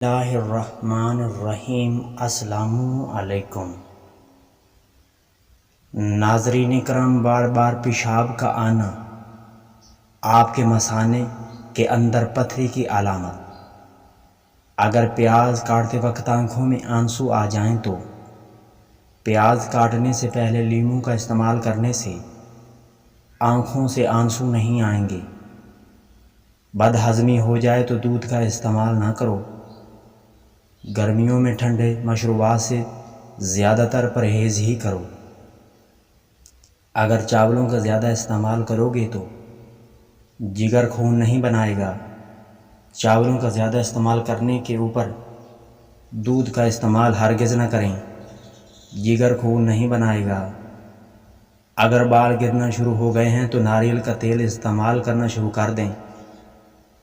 اللہ الرحمن الرحیم۔ السلام علیکم ناظرین کرام، بار بار پیشاب کا آنا آپ کے مثانے کے اندر پتھری کی علامت۔ اگر پیاز کاٹتے وقت آنکھوں میں آنسو آ جائیں تو پیاز کاٹنے سے پہلے لیموں کا استعمال کرنے سے آنکھوں سے آنسو نہیں آئیں گے۔ بد ہضمی ہو جائے تو دودھ کا استعمال نہ کرو۔ گرمیوں میں ٹھنڈے مشروبات سے زیادہ تر پرہیز ہی کرو۔ اگر چاولوں کا زیادہ استعمال کرو گے تو جگر خون نہیں بنائے گا۔ چاولوں کا زیادہ استعمال کرنے کے اوپر دودھ کا استعمال ہرگز نہ کریں، جگر خون نہیں بنائے گا۔ اگر بال گرنا شروع ہو گئے ہیں تو ناریل کا تیل استعمال کرنا شروع کر دیں،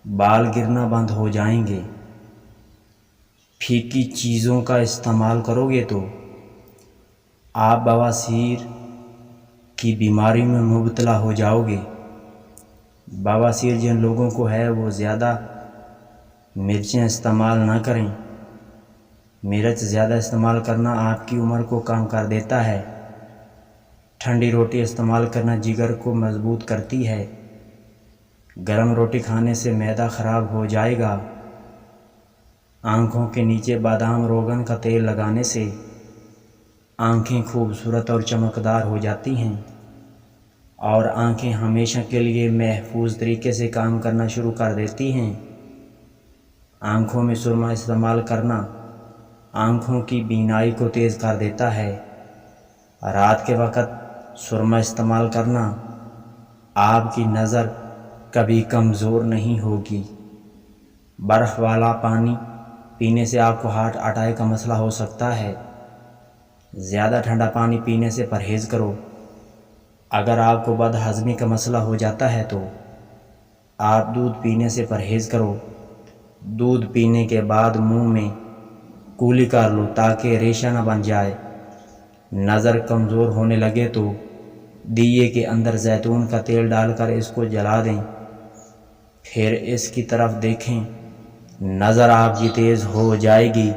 بال گرنا بند ہو جائیں گے۔ پھیکی چیزوں کا استعمال کرو گے تو آپ بواسیر کی بیماری میں مبتلا ہو جاؤ گے۔ بواسیر جن لوگوں کو ہے وہ زیادہ مرچیں استعمال نہ کریں۔ مرچ زیادہ استعمال کرنا آپ کی عمر کو کم کر دیتا ہے۔ ٹھنڈی روٹی استعمال کرنا جگر کو مضبوط کرتی ہے۔ گرم روٹی کھانے سے معدہ خراب ہو جائے گا۔ آنکھوں کے نیچے بادام روغن کا تیل لگانے سے آنکھیں خوبصورت اور چمکدار ہو جاتی ہیں اور آنکھیں ہمیشہ کے لیے محفوظ طریقے سے کام کرنا شروع کر دیتی ہیں۔ آنکھوں میں سرما استعمال کرنا آنکھوں کی بینائی کو تیز کر دیتا ہے۔ رات کے وقت سرما استعمال کرنا آپ کی نظر کبھی کمزور نہیں ہوگی۔ برف والا پانی پینے سے آپ کو ہارٹ اٹیک کا مسئلہ ہو سکتا ہے۔ زیادہ ٹھنڈا پانی پینے سے پرہیز کرو۔ اگر آپ کو بد ہضمی کا مسئلہ ہو جاتا ہے تو آپ دودھ پینے سے پرہیز کرو۔ دودھ پینے کے بعد منہ میں کولی کر لو تاکہ ریشہ نہ بن جائے۔ نظر کمزور ہونے لگے تو دیے کے اندر زیتون کا تیل ڈال کر اس کو جلا دیں، پھر اس کی طرف دیکھیں، نظر آپ کی تیز ہو جائے گی۔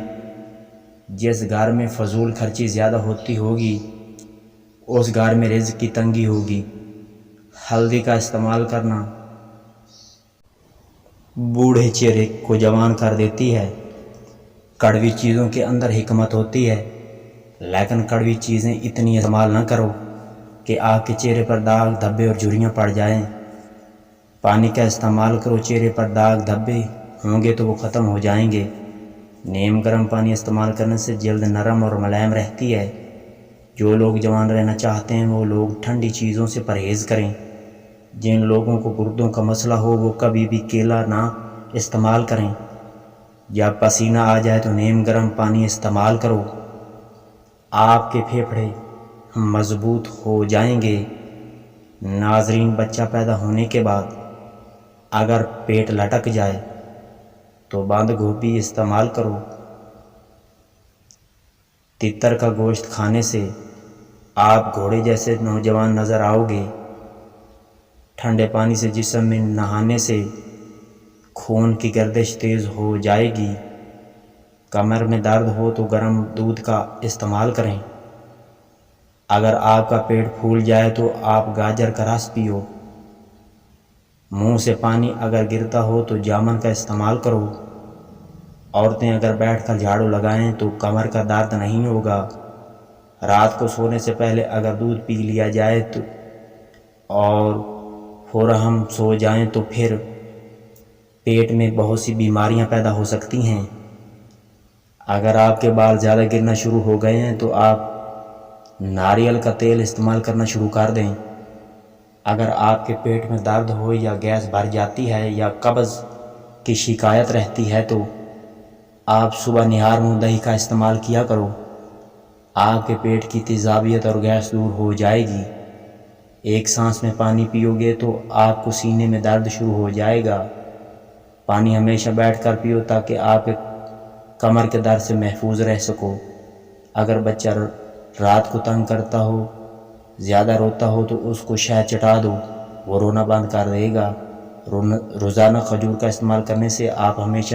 جس گھر میں فضول خرچی زیادہ ہوتی ہوگی اس گھر میں رزق کی تنگی ہوگی۔ ہلدی کا استعمال کرنا بوڑھے چہرے کو جوان کر دیتی ہے۔ کڑوی چیزوں کے اندر حکمت ہوتی ہے، لیکن کڑوی چیزیں اتنی استعمال نہ کرو کہ آپ کے چہرے پر داغ دھبے اور جھریاں پڑ جائیں۔ پانی کا استعمال کرو، چہرے پر داغ دھبے ہوں گے تو وہ ختم ہو جائیں گے۔ نیم گرم پانی استعمال کرنے سے جلد نرم اور ملائم رہتی ہے۔ جو لوگ جوان رہنا چاہتے ہیں وہ لوگ ٹھنڈی چیزوں سے پرہیز کریں۔ جن لوگوں کو گردوں کا مسئلہ ہو وہ کبھی بھی کیلا نہ استعمال کریں۔ جب پسینہ آ جائے تو نیم گرم پانی استعمال کرو، آپ کے پھیپھڑے مضبوط ہو جائیں گے۔ ناظرین، بچہ پیدا ہونے کے بعد اگر پیٹ لٹک جائے تو بند گوبھی استعمال کرو۔ تتر کا گوشت کھانے سے آپ گھوڑے جیسے نوجوان نظر آؤ گے۔ ٹھنڈے پانی سے جسم میں نہانے سے خون کی گردش تیز ہو جائے گی۔ کمر میں درد ہو تو گرم دودھ کا استعمال کریں۔ اگر آپ کا پیٹ پھول جائے تو آپ گاجر کا رس پیو۔ منہ سے پانی اگر گرتا ہو تو جامن کا استعمال کرو۔ عورتیں اگر بیٹھ کر جھاڑو لگائیں تو کمر کا درد نہیں ہوگا۔ رات کو سونے سے پہلے اگر دودھ پی لیا جائے تو اور فوراً ہم سو جائیں تو پھر پیٹ میں بہت سی بیماریاں پیدا ہو سکتی ہیں۔ اگر آپ کے بال زیادہ گرنا شروع ہو گئے ہیں تو آپ ناریل کا تیل استعمال کرنا شروع کر دیں۔ اگر آپ کے پیٹ میں درد ہو یا گیس بھر جاتی ہے یا قبض کی شکایت رہتی ہے تو آپ صبح نہار منہ دہی کا استعمال کیا کرو۔ آپ کے پیٹ کی تیزابیت اور گیس دور ہو جائے گی۔ ایک سانس میں پانی پیو گے تو آپ کو سینے میں درد شروع ہو جائے گا۔ پانی ہمیشہ بیٹھ کر پیو تاکہ آپ کمر کے درد سے محفوظ رہ سکو۔ اگر بچہ رات کو تنگ کرتا ہو، زیادہ روتا ہو تو اس کو شہد چٹا دو، وہ رونا بند کر دے گا۔ روزانہ کھجور کا استعمال کرنے سے آپ ہمیشہ